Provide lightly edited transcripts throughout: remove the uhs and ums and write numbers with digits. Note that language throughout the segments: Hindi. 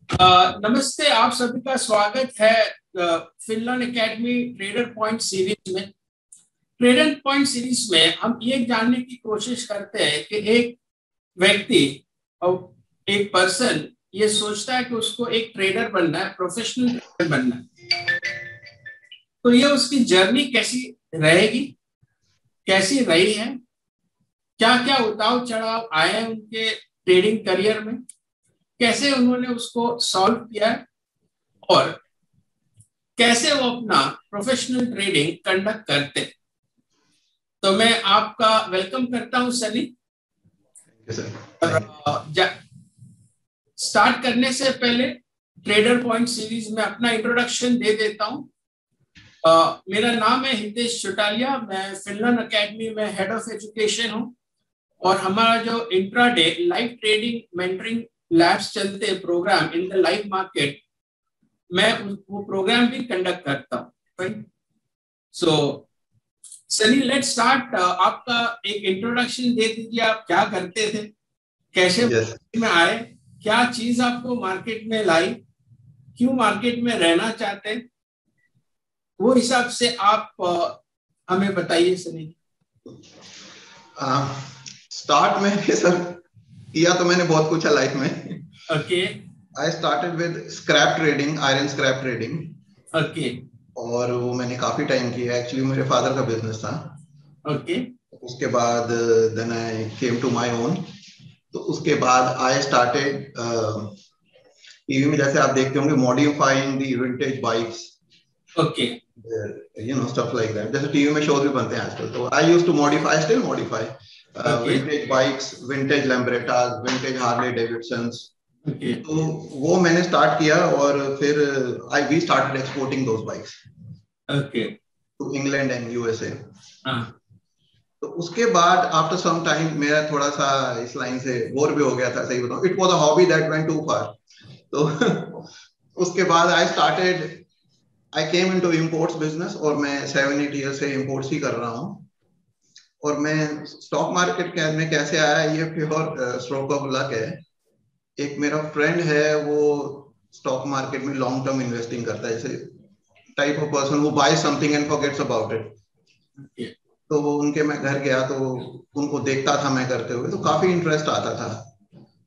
नमस्ते, आप सभी का स्वागत है Finland academy trader point series में। ट्रेडर पॉइंट सीरीज में हम ये जानने की कोशिश करते हैं कि एक व्यक्ति और एक पर्सन ये सोचता है कि उसको एक ट्रेडर बनना है, प्रोफेशनल ट्रेडर बनना है, तो ये उसकी जर्नी कैसी रहेगी, कैसी रही है, क्या क्या उतार चढ़ाव आए हैं उनके ट्रेडिंग करियर में, कैसे उन्होंने उसको सॉल्व किया है और कैसे वो अपना प्रोफेशनल ट्रेडिंग कंडक्ट करते। तो मैं आपका वेलकम करता हूं सनी। स्टार्ट करने से पहले ट्रेडर पॉइंट सीरीज में अपना इंट्रोडक्शन दे देता हूं। मेरा नाम है हितेश चौटालिया, मैं फिनलैंड एकेडमी में हेड ऑफ एजुकेशन हूं और हमारा जो intraday live trading mentoring labs चलते हैं programme in the live market, मैं वो प्रोग्राम भी कंडक्ट करता हूँ। So Sunny, let's start. आपका एक इंट्रोडक्शन दे दीजिए, आप क्या करते थे, कैसे में आए, क्या चीज आपको मार्केट में लाई, क्यों मार्केट में रहना चाहते, वो हिसाब से आप हमें बताइए सनी। स्टार्ट में सर किया तो मैंने बहुत कुछ है लाइफ में। Okay. I started with scrap trading, iron scrap trading. Okay. और वो मैंने काफी टाइम किया, एक्चुअली मेरे फादर का बिजनेस था। ओके। उसके बाद then I came to my own. तो उसके बाद आई स्टार्टेड टीवी में, जैसे आप देखते होंगे, modifying the vintage bikes. Okay. You know stuff like that, जैसे टीवी में शोज भी बनते हैं आजकल। तो I used to modify, still modify vintage bikes, vintage Lambrettas, vintage Harley Davidsons. तो वो मैंने स्टार्ट किया और फिर we started exporting those bikes to England and USA. तो उसके बाद आफ्टर सम टाइम मेरा थोड़ा सा इस लाइन से बोर भी हो गया था, सही बताऊं। It was a hobby that went too far. तो उसके बाद I came into imports business और मैं 7-8 ईयर से इंपोर्ट्स ही कर रहा हूँ। और मैं स्टॉक मार्केट में कैसे आया, ये प्योर स्ट्रोक ऑफ लक है। एक मेरा फ्रेंड है, वो स्टॉक मार्केट में लॉन्ग टर्म इन्वेस्टिंग करता है, जैसे टाइप ऑफ पर्सन वो buy something and forgets about it. तो उनके मैं घर गया तो उनको देखता था मैं करते हुए, तो काफी इंटरेस्ट आता था।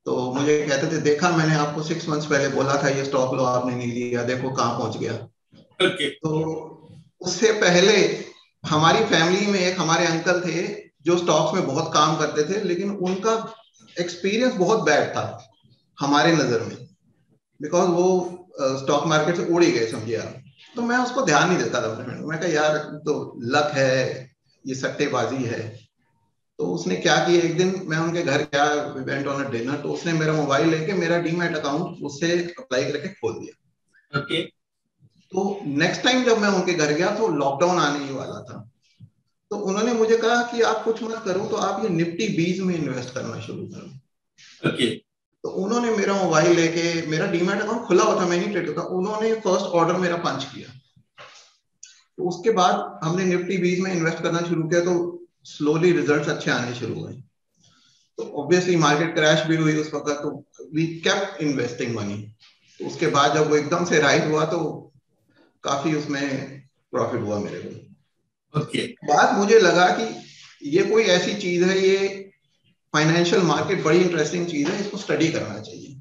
तो मुझे कहते थे, देखा मैंने आपको 6 मंथ्स पहले बोला था ये स्टॉक लो, आपने नहीं लिया, देखो कहाँ पहुंच गया। तो उससे पहले हमारी फैमिली में एक हमारे अंकल थे जो स्टॉक्स में बहुत काम करते थे, लेकिन उनका एक्सपीरियंस बहुत बैड था हमारे नजर में, बिकॉज वो स्टॉक मार्केट से उड़ ही गए, समझिए आप। तो मैं उसको ध्यान नहीं देता था। मैं कहा यार तो लक है, ये सट्टेबाजी है। तो उसने क्या किया, एक दिन मैं उनके घर गया, वेंट ऑन अ डिनर, तो उसने मेरा मोबाइल लेके मेरा डीमैट अकाउंट उससे अप्लाई करके खोल दिया। ओके। तो नेक्स्ट टाइम जब मैं उनके घर गया तो लॉकडाउन आने ही वाला था। तो उन्होंने मुझे कहा कि आप कुछ मत करो, तो आप ये निफ्टी 20 में इन्वेस्ट करना शुरू करो। ओके। तो उन्होंने मेरा मोबाइल लेके, मेरा डीमैट अकाउंट खुला हुआ था, मैं नहीं ट्रेड करता, उन्होंने फर्स्ट ऑर्डर मेरा पंच किया। तो उसके बाद हमने निफ्टी 20 में इन्वेस्ट करना शुरू किया, तो स्लोली रिजल्ट्स अच्छे आने शुरू हुए। तो ऑब्वियसली मार्केट क्रैश भी हुई उस वक्त, तो वी केप्ट इन्वेस्टिंग मनी। तो उसके बाद जब वो एकदम से राइज हुआ तो काफी उसमें प्रॉफिट हुआ मेरे को। बात मुझे लगा कि ये कोई ऐसी चीज है, ये फाइनेंशियल मार्केट बड़ी इंटरेस्टिंग चीज है, इसको स्टडी करना चाहिए।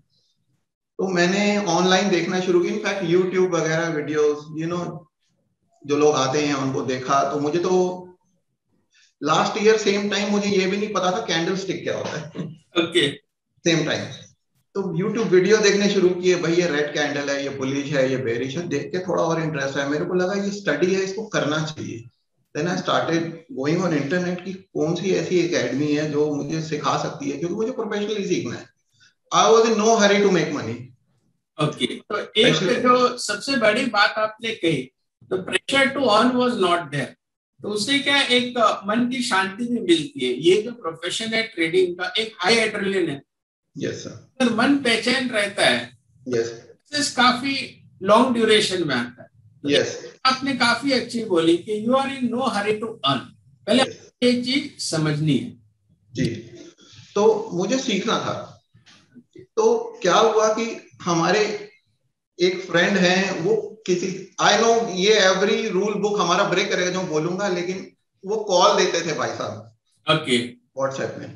तो मैंने ऑनलाइन देखना शुरू किया, इनफैक्ट यूट्यूब वगैरह वीडियोस, जो लोग आते हैं उनको देखा। तो मुझे तो लास्ट ईयर सेम टाइम मुझे ये भी नहीं पता था कैंडल स्टिक क्या होता है। सेम टाइम तो YouTube वीडियो देखने शुरू किए, भाई ये रेड कैंडल है, ये बुलिश है, ये बेरिश है, देख के थोड़ा और इंटरेस्ट है। मेरे को लगा ये स्टडी है, इसको करना चाहिए। Then I started going on internet की कौन सी ऐसी एकेडमी है जो मुझे सिखा सकती है, क्योंकि मुझे प्रोफेशनली सीखना है। I was in no hurry to make money. Okay. तो एक जो सबसे बड़ी बात आपने कही, तो pressure to earn was not there, तो उससे क्या एक मन की शांति भी मिलती है। ये जो प्रोफेशन है ट्रेडिंग का, एक हाई एड्रेनलिन है। Yes sir. अगर मन बेचैन रहता है, यस, काफी लॉन्ग ड्यूरेशन में आता है। यस, आपने काफी अच्छी बोली कि you are in no hurry to earn, पहले ये चीज समझनी है जी। तो मुझे सीखना था। तो क्या हुआ कि हमारे एक फ्रेंड है, वो किसी, आई नो ये एवरी रूल बुक हमारा ब्रेक करेगा जो बोलूंगा, लेकिन वो कॉल देते थे भाई साहब ओके व्हाट्सएप में।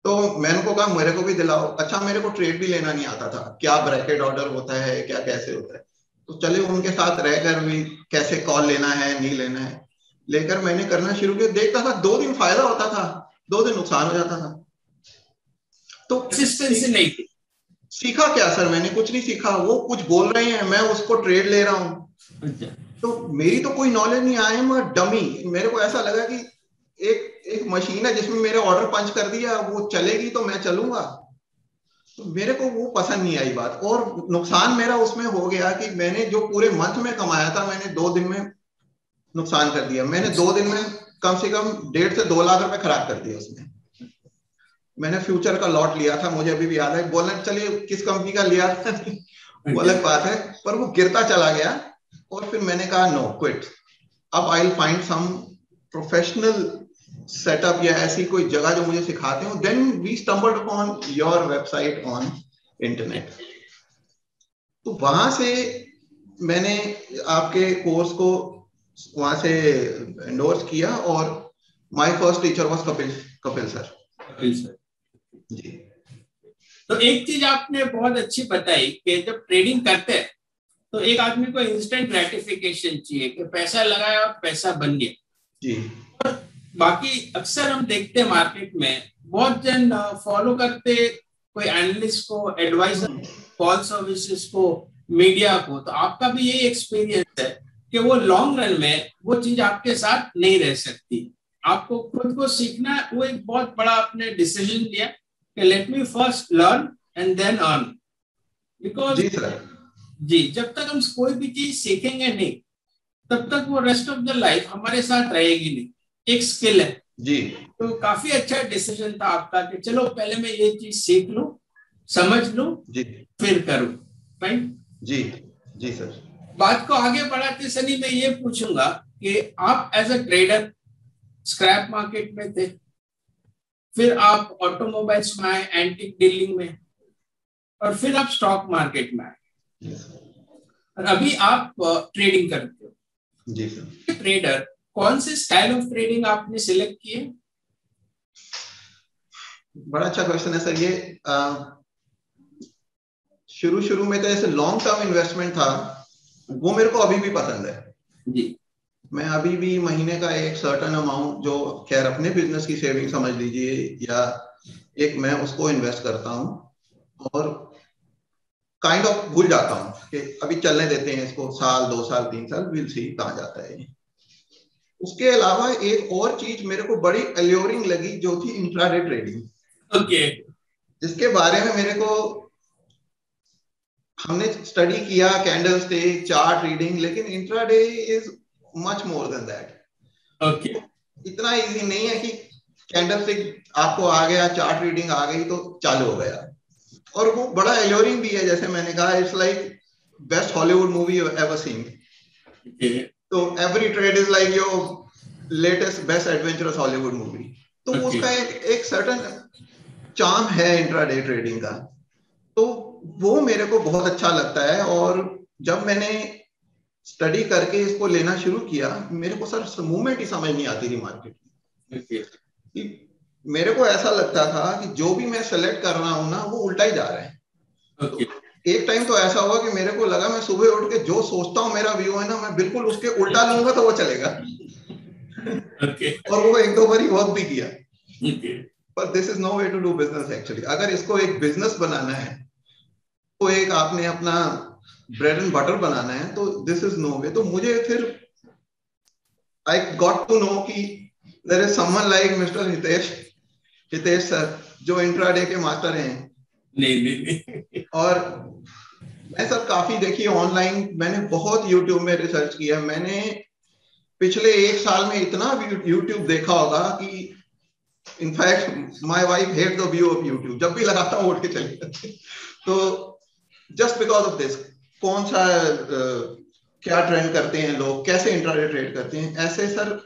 तो मैंने उनको कहा मेरे को भी दिलाओ। अच्छा, मेरे को ट्रेड भी लेना नहीं आता था, क्या ब्रैकेट ऑर्डर होता है, क्या कैसे होता है। तो चले उनके साथ रहकर भी कैसे कॉल लेना है नहीं लेना है लेकर मैंने करना शुरू किया। देखता था 2 दिन फायदा होता था, 2 दिन नुकसान हो जाता था। तो कंसिस्टेंसी नहीं थी। सीखा क्या सर? मैंने कुछ नहीं सीखा। वो कुछ बोल रहे हैं, मैं उसको ट्रेड ले रहा हूँ। अच्छा। तो मेरी तो कोई नॉलेज नहीं, आई एम अ डमी। मेरे को ऐसा लगा कि एक एक मशीन है जिसमें मेरे ऑर्डर पंच कर दिया, वो चलेगी तो मैं चलूंगा। तो मेरे को वो पसंद नहीं आई बात, और नुकसान मेरा उसमें हो गया कि मैंने जो पूरे मंथ में कमाया था, मैंने 2 दिन में नुकसान कर दिया। मैंने 2 दिन में कम से कम 1.5 से 2 लाख रुपए खराब कर दिए उसमें। मैंने फ्यूचर का लॉट लिया था, मुझे अभी भी याद है। बोलना चलिए किस कंपनी का लिया था वो अलग बात है, पर वो गिरता चला गया। और फिर मैंने कहा नो, क्विट। अब I will find some professional setup या ऐसी कोई जगह जो मुझे सिखाते हो। Then we stumbled upon your website on internet. तो वहां से मैंने आपके कोर्स को वहां से एंडोर्स किया, और my first teacher was Kapil sir. Kapil sir ji. तो एक चीज आपने बहुत अच्छी बताई कि जब ट्रेडिंग करते हैं तो एक आदमी को इंस्टेंट ग्रेटिफिकेशन चाहिए कि पैसा लगाया और पैसा बन गया जी। और बाकी अक्सर हम देखते हैं मार्केट में बहुत जन फॉलो करते कोई एनालिस्ट को, एडवाइजर, कॉल सर्विसेज को, मीडिया को। तो आपका भी यही एक्सपीरियंस है कि वो लॉन्ग रन में वो चीज आपके साथ नहीं रह सकती। आपको खुद को सीखना, वो एक बहुत बड़ा आपने डिसीजन लिया कि let me first learn and then earn. Because जी सर। जी, जब तक हम कोई भी चीज सीखेंगे नहीं तब तक वो रेस्ट ऑफ द लाइफ हमारे साथ रहेगी नहीं। एक स्किल है। जी। तो काफी अच्छा डिसीजन था आपका कि चलो पहले मैं ये चीज सीख लूं, समझ लूं, जी। फिर करूं। राइट। जी। जी सर। बात को आगे बढ़ाते सनी मैं ये पूछूंगा कि आप as a trader scrap market में थे, फिर आप ऑटोमोबाइल्स में आए, एंटीक डीलिंग में, और फिर आप स्टॉक मार्केट में आए, और अभी आप ट्रेडिंग करते हो। जी सर। ट्रेडर, कौन से स्टाइल ऑफ ट्रेडिंग आपने सिलेक्ट किए? बड़ा अच्छा क्वेश्चन है सर ये। शुरू शुरू में तो ऐसे लॉन्ग टर्म इन्वेस्टमेंट था, वो मेरे को अभी भी पसंद है जी। मैं अभी भी महीने का एक सर्टेन अमाउंट, जो खैर अपने बिजनेस की सेविंग समझ लीजिए, या एक, मैं उसको इन्वेस्ट करता हूँ, और काइंड ऑफ भूल जाता हूँ कि अभी चलने देते हैं इसको, साल 2 साल 3 साल, विल सी कहाँ जाता है। उसके अलावा एक और चीज मेरे को बड़ी अल्योरिंग लगी, जो थी इंट्राडे ट्रेडिंग। ओके। जिसके बारे में मेरे को, हमने स्टडी किया कैंडल स्टिक, चार्ट रीडिंग, लेकिन intraday is much more than that. Okay. इतना इजी नहीं है कि कैंडल स्टिक आपको आ गया, चार्ट रीडिंग आ गई तो चालू हो गया। और वो बड़ा एलोरिंग भी है, जैसे मैंने कहा, it's like best Hollywood movie you ever seen. तो every trade is like your latest best adventurous Hollywood movie. तो उसका एक सर्टेन चार्म है इंट्राडे ट्रेडिंग का। तो वो मेरे को बहुत अच्छा लगता है। और जब मैंने स्टडी करके इसको लेना शुरू किया, मेरे को सर मूवमेंट ही समझ नहीं आती थी मार्केट में। मेरे को ऐसा लगता था कि जो भी मैं सेलेक्ट कर रहा हूं ना, वो उल्टा ही जा रहा है। तो एक टाइम तो ऐसा हुआ कि मेरे को लगा मैं सुबह उठ के जो सोचता हूँ मेरा व्यू है ना, मैं बिल्कुल उसके उल्टा लूंगा तो वो चलेगा। और वो 1-2 बार वर्क भी किया। पर this is no way to do business actually. अगर इसको एक बिजनेस बनाना है, तो एक आपने अपना ब्रेड एंड बटर बनाना है, तो दिस इज नो वे। तो मुझे फिर आई गॉट टू नो कि there is someone like mister Hitesh sir, जो इंट्राडे के मास्टर हैं। नहीं। और मैं सर काफी देखिए ऑनलाइन, मैंने बहुत यूट्यूब में रिसर्च किया। मैंने पिछले 1 साल में इतना यूट्यूब देखा होगा कि in fact my wife hate the view of YouTube. जब भी लगाता हूँ उठ के चली जाती। तो जस्ट बिकॉज ऑफ दिस, कौन सा क्या ट्रेंड करते हैं लोग, कैसे इंट्राडे ट्रेड करते हैं, ऐसे sir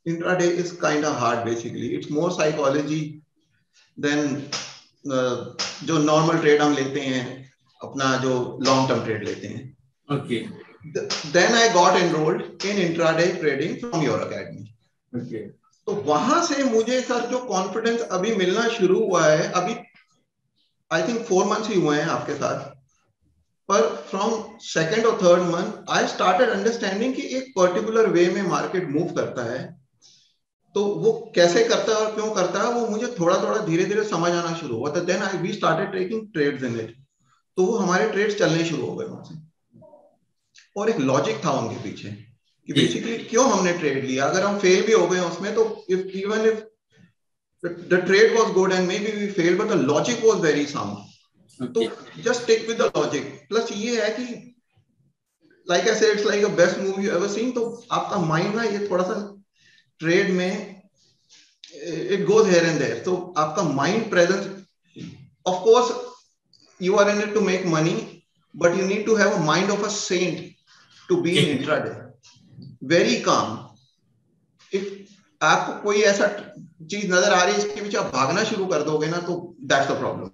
intraday is kind of hard basically. It's more psychology than जो नॉर्मल ट्रेड हम लेते हैं, अपना जो लॉन्ग टर्म ट्रेड लेते हैं. Okay. Then I got enrolled in intraday trading from your academy. Okay. तो वहां से मुझे सर जो कॉन्फिडेंस अभी मिलना शुरू हुआ है, अभी आई थिंक 4 months ही हुए हैं आपके साथ, पर फ्रॉम सेकेंड और third month I started understanding कि एक पर्टिकुलर वे में मार्केट मूव करता है, तो वो कैसे करता है और क्यों करता है वो मुझे थोड़ा थोड़ा धीरे धीरे समझ आना शुरू हुआ. तो then I we started taking trades in it. तो वो हमारे ट्रेड्स चलने शुरू हो गए वहां से, और एक लॉजिक था उनके पीछे कि बेसिकली क्यों हमने ट्रेड लिया. अगर हम फेल भी हो गए उसमें तो even if the trade was good and maybe we fail, but the logic was very sound. तो just stick with the logic. Plus ये है कि like I said, it's like a best movie you ever seen. तो आपका माइंड ना ये थोड़ा सा ट्रेड में it goes here and there. तो आपका mind presence, of course you are in it to make money, but you need to have a mind of a saint to be in intraday, very calm. If आपको कोई ऐसा चीज नजर आ रही है इसके पीछे आप भागना शुरू कर दोगे ना, तो दैट्स द प्रॉब्लम.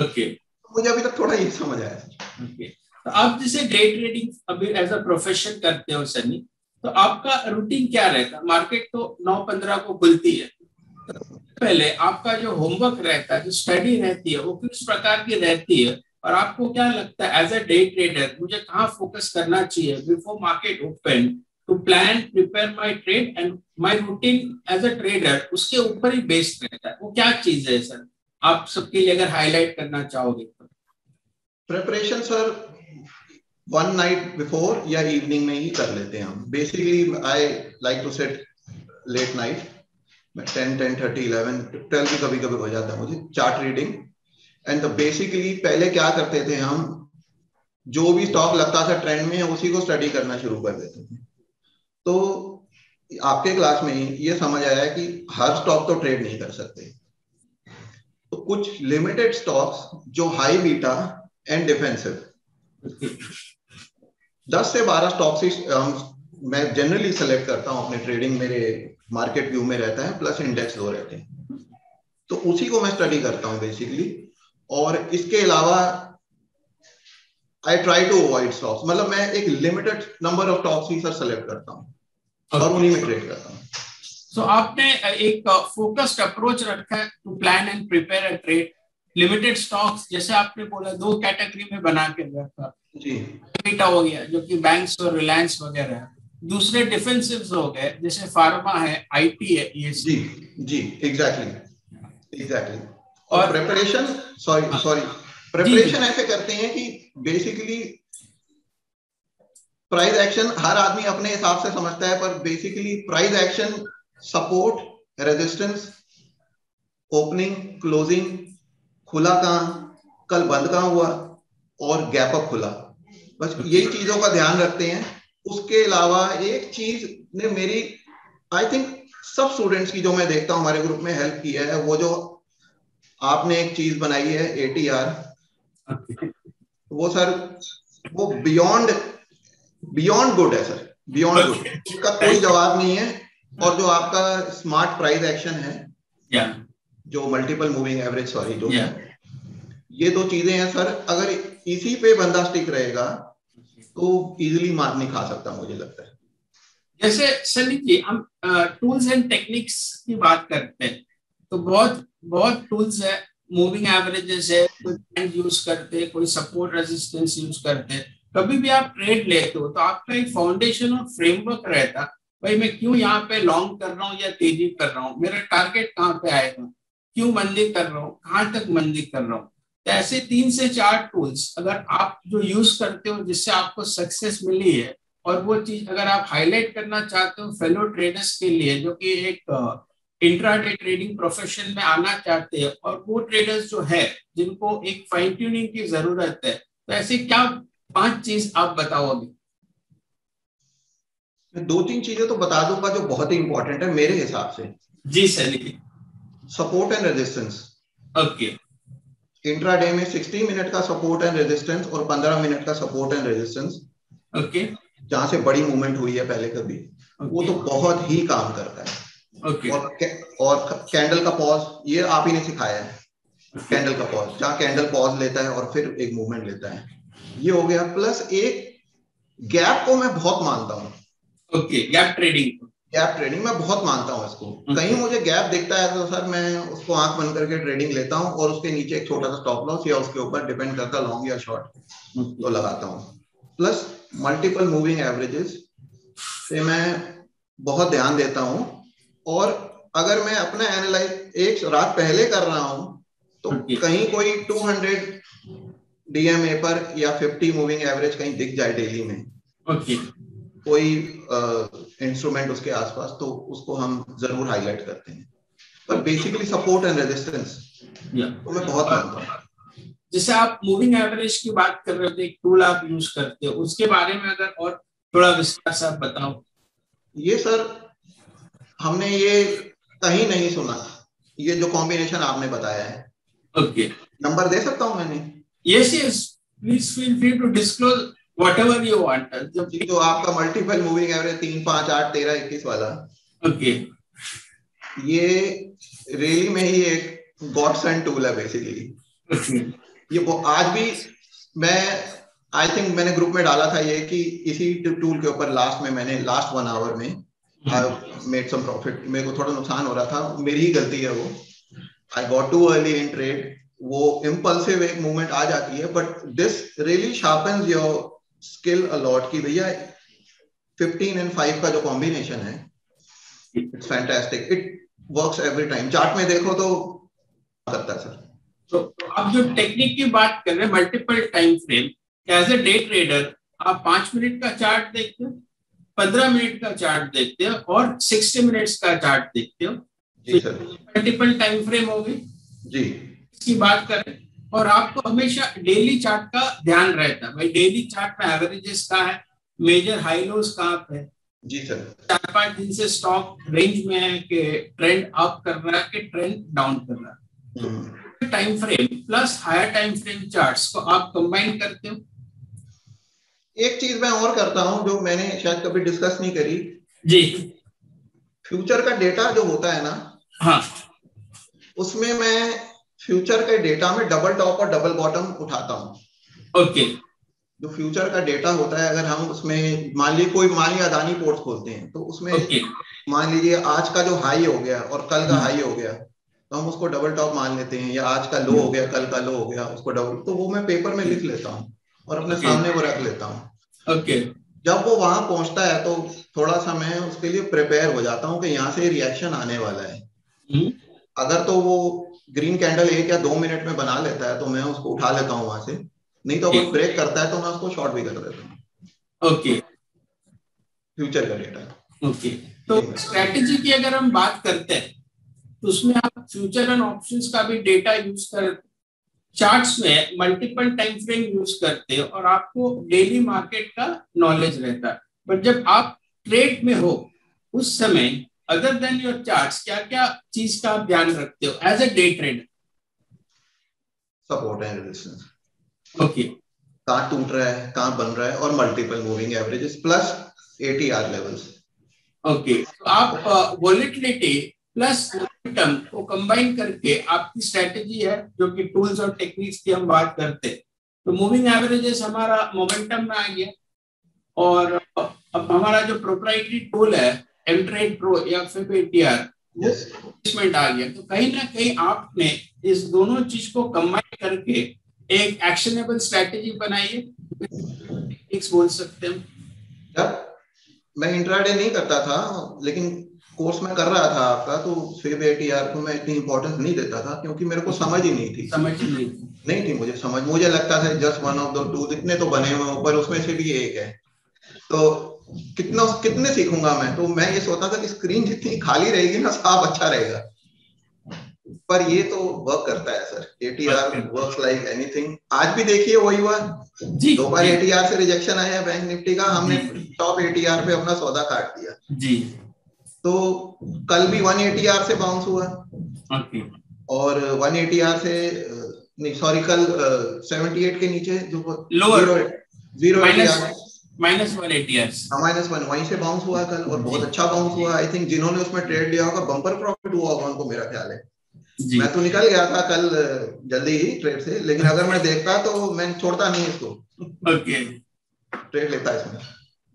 ओके. मुझे अभी तक थोड़ा ये समझ आया. ओके. तो आप जैसे डे ट्रेडिंग अभी एज अ प्रोफेशन करते हो सनी, तो आपका रूटीन क्या रहता है? मार्केट तो 9:15 को खुलती है, तो पहले आपका जो होमवर्क रहता है, जो स्टडी रहती है, वो किस प्रकार की रहती है? और आपको क्या लगता है एज अ डे ट्रेडर मुझे कहाँ फोकस करना चाहिए before market open to plan prepare my trade and my routine as a trader, उसके ऊपर ही बेस्ड रहता है. वो क्या चीज है सर, आप सबके लिए अगर हाईलाइट करना चाहोगे तो? Preparation sir one night before या इवनिंग में ही कर लेते हैं हम. Basically I like to set late night, 10, 10:30, 11, 12 भी कभी कभी हो जाता है मुझे, चार्ट रीडिंग. एंड बेसिकली पहले क्या करते थे हम, जो भी स्टॉक लगता था ट्रेंड में उसी को स्टडी करना शुरू कर देते थे. तो आपके क्लास में ही ये समझ आया कि हर स्टॉक तो ट्रेड नहीं कर सकते. तो कुछ लिमिटेड स्टॉक्स जो हाई बीटा एंड डिफेंसिव, 10 से 12 स्टॉक्स मैं जनरली सेलेक्ट करता हूं अपने ट्रेडिंग. मेरे मार्केट व्यू में रहता है, प्लस इंडेक्स 2 रहते हैं, तो उसी को मैं स्टडी करता हूं बेसिकली. और इसके अलावा I try to avoid stocks, मतलब मैं एक लिमिटेड नंबर ऑफ स्टॉक्स ही सर सेलेक्ट करता हूं और उन्हीं में ट्रेड करता हूं. सो आपने एक फोकस्ड अप्रोच रखा है to plan and prepare a trade. Limited stocks जैसे आपने बोला 2 कैटेगरी में बना के रखा जी. बीटा हो गया जो कि बैंक्स और रिलायंस वगैरह है, दूसरे डिफेंसिव्स हो गए जैसे फार्मा है, आईटी है, ये जी जी एग्जैक्टली. और प्रिपरेशन प्रिपरेशन ऐसे करते हैं कि बेसिकली प्राइस एक्शन हर आदमी अपने हिसाब से समझता है, पर basically price action, support, resistance, opening, closing, खुला कहां, कल बंद कहां हुआ, और गैप अप खुला, बस यही चीजों का ध्यान रखते हैं. उसके अलावा एक चीज ने मेरी आई थिंक सब स्टूडेंट्स की जो मैं देखता हूं हमारे ग्रुप में हेल्प किया है, वो जो आपने एक चीज बनाई है ATR, वो सर वो बियॉन्ड गुड है सर, बियॉन्ड गुड, इसका कोई जवाब नहीं है. और जो आपका स्मार्ट प्राइस एक्शन है, जो मल्टीपल मूविंग एवरेज, सॉरी, जो है, ये 2 चीजें हैं सर. अगर इसी पे बंदा स्टिक रहेगा तो इजीली मार्क नहीं खा सकता, मुझे लगता है. जैसे सनी जी हम टूल्स एंड टेक्निक्स की बात करते हैं, तो बहुत बहुत टूल्स है, मूविंग एवरेजेस है, कोई ट्रेंड यूज करते हैं, कोई सपोर्ट रेजिस्टेंस यूज करते हैं. कभी भी आप ट्रेड लेते हो तो आपका एक फाउंडेशन और फ्रेमवर्क रहता, भाई मैं क्यों यहाँ पे लॉन्ग कर रहा हूँ या तेजी कर रहा हूँ, मेरा टारगेट कहाँ पे आएगा, क्यों मंदी कर रहा हूँ, कहाँ तक मंदी कर रहा हूँ. तो ऐसे 3 से 4 टूल्स अगर आप जो यूज करते हो जिससे आपको सक्सेस मिली है, और वो चीज अगर आप हाईलाइट करना चाहते हो फेलो ट्रेडर्स के लिए जो कि एक इंट्राडे ट्रेडिंग प्रोफेशन में आना चाहते हैं, और वो ट्रेडर्स जो है जिनको एक फाइन ट्यूनिंग की जरूरत है, तो ऐसे क्या 5 चीज आप बताओगे? मैं 2-3 चीजें तो बता दूंगा जो बहुत ही इंपॉर्टेंट है मेरे हिसाब से. जी sir. Support and resistance. Okay. Intraday में 60 मिनट का सपोर्ट एंड रेजिस्टेंस और 15 मिनट का सपोर्ट एंड रेजिस्टेंस. ओके. जहां से बड़ी मूवमेंट हुई है पहले कभी, वो तो बहुत ही काम करता है. ओके. और कैंडल का पॉज ये आप ही ने सिखाया है. कैंडल का पॉज, जहां कैंडल पॉज लेता है और फिर एक मूवमेंट लेता है, ये हो गया। प्लस एक गैप को मैं बहुत मानता हूँ। ओके, गैप ट्रेडिंग मैं बहुत मानता हूँ इसको। कहीं मुझे गैप दिखता है तो सर मैं उसको आंख बंद करके ट्रेडिंग लेता हूँ और उसके नीचे एक छोटा सा स्टॉप लॉस या उसके ऊपर डिपेंड करता लॉन्ग या शॉर्ट तो लगाता हूँ। प्लस मल्टीपल मूविंग एवरेजेस पे मैं बहुत ध्यान देता हूँ। और अगर मैं अपना एनालाइज एक रात पहले कर रहा हूँ तो कहीं कोई 200 DMA पर या 50 मूविंग एवरेज कहीं दिख जाए डेली में, कोई इंस्ट्रूमेंट उसके आसपास, तो उसको हम जरूर हाईलाइट करते हैं। पर बेसिकली सपोर्ट एंड रेजिस्टेंस तो मैं बहुत मानता हूँ। जैसे आप मूविंग एवरेज की बात कर रहे थे, एक टूल आप यूज करते हो, उसके बारे में अगर और थोड़ा विस्तार से आप बताओ। ये सर हमने ये कहीं नहीं सुना, ये जो कॉम्बिनेशन आपने बताया है। ओके, नंबर दे सकता हूं मैंने? Yes yes, please feel free to disclose whatever you want. तो आपका मल्टीपल मूविंग एवरेज 3, 5, 8, 13, 21 वाला, ओके, ये रियली में ही एक गॉड सेंड टूल है बेसिकली। ये वो आज भी मैं आई थिंक मैंने ग्रुप में डाला था ये कि इसी टूल के ऊपर लास्ट 1 आवर में मेड सम प्रॉफिट। मेरे को थोड़ा नुकसान हो रहा था, मेरी ही गलती है वो। आई got too early in trade, वो इम्पल्सिव एक मूवमेंट आ जाती है, but this really sharpens your skill a lot कि भैया 15 and 5 का जो कॉम्बिनेशन है it's fantastic, it works every time. Chart में देखो तो करता है सर। तो आप जो टेक्निक की बात कर रहे हैं, multiple time frame, as a day trader आप 5 मिनट का चार्ट देखते हो, 15 मिनट का चार्ट देखते हो और 60 मिनट्स का चार्ट देखते हो। जी सर, मल्टीपल टाइम फ्रेम होगी जी, इसकी बात करें। और आपको हमेशा डेली चार्ट का ध्यान रहता है, भाई डेली चार्ट में एवरेजेस कहाँ है, मेजर हाई लोज कहाँ पे। जी सर, 4-5 दिन से स्टॉक रेंज में है कि ट्रेंड अप कर रहा है कि ट्रेंड डाउन कर रहा है। Time frame plus higher time frame charts को आप कंबाइन करते हो। एक चीज मैं और करता हूं जो मैंने शायद कभी डिस्कस नहीं करी जी, फ्यूचर का डेटा जो होता है ना, हाँ, उसमें मैं फ्यूचर के डेटा में डबल टॉप और डबल बॉटम उठाता हूं। ओके, जो फ्यूचर का डेटा होता है, अगर हम उसमें मान लीजिए अदानी पोर्ट्स खोलते हैं तो उसमें मान लीजिए आज का जो हाई हो गया और कल का हाई हो गया तो हम उसको डबल टॉप मान लेते हैं, या आज का लो हो गया कल का लो हो गया उसको डबल, तो वो मैं पेपर में लिख लेता हूँ और अपने सामने वो रख लेता हूँ। ओके, जब वो वहां पहुंचता है तो थोड़ा सा मैं उसके लिए प्रिपेयर हो जाता हूँ कि यहाँ से रिएक्शन आने वाला है। अगर तो वो ग्रीन कैंडल 1 या 2 मिनट में बना लेता है तो मैं उसको उठा लेता हूँ वहां से, नहीं तो अगर ब्रेक करता है तो मैं उसको शॉर्ट भी कर देता हूँ। ओके, फ्यूचर का डेटा। ओके, तो स्ट्रेटेजी की अगर हम बात करते हैं तो उसमें आप फ्यूचर एंड ऑप्शंस का भी डेटा यूज कर, चार्ट्स में मल्टीपल टाइम फ्रेम यूज करते हो और आपको डेली मार्केट का नॉलेज रहता है। बट जब आप ट्रेड में हो उस समय अदर देन योर चार्ट्स क्या क्या चीज का आप ध्यान रखते हो as a day trader? Support and resistance, okay, कहां टूट रहा है कहां बन रहा है, और multiple moving averages plus ATR levels. Okay, तो आप वॉलेटिलिटी प्लस मोमेंटम को कंबाइन करके आपकी स्ट्रेटेजी है, जो कि टूल्स और टेक्निक्स की हम बात करते हैं। तो मूविंग एवरेजेस हमारा मोमेंटम में आ गया और अब हमारा जो प्रोप्राइटरी टूल है एमट्रेड प्रो या फिर ATR वो प्लेसमेंट आ गया। तो कहीं ना कहीं आपने इस दोनों चीज को कंबाइन करके एक एक्शनेबल स्ट्रेटेजी बनाई है, टेक्निक्स बोल सकते हैं। जब मैं इंट्राडे नहीं करता था लेकिन कोर्स में कर रहा था आपका, तो फिर ATR को मैं इतनी इंपॉर्टेंस नहीं देता था क्योंकि मेरे को समझ ही नहीं थी मुझे समझ, मुझे लगता था just one of the tools, इतने तो बने हुए ऊपर उसमें से भी एक है, तो कितने सीखूंगा मैं। तो मैं ये सोचता था कि स्क्रीन जितनी खाली रहेगी ना साफ अच्छा रहेगा, पर ये तो वर्क करता है sir. ATR works like anything. आज भी देखिए वही हुआ, 2 बार ATR से रिजेक्शन आया बैंक निफ्टी का, हमने टॉप ATR पे अपना सौदा काट दिया जी। तो कल भी 1 ATR से बाउंस हुआ और 1 ATR से नहीं सॉरी कल 78 के नीचे जो जीरो ATR -1 ATR -1 वहीं से बाउंस हुआ कल, और बहुत अच्छा बाउंस हुआ। आई थिंक जिन्होंने उसमें ट्रेड लिया होगा बम्पर प्रॉफिट हुआ होगा उनको, मेरा ख्याल है। मैं तो निकल गया था कल जल्दी ही ट्रेड से, लेकिन अगर मैं देखता तो मैं छोड़ता नहीं इसको। ओके, ट्रेड लेता इसमें।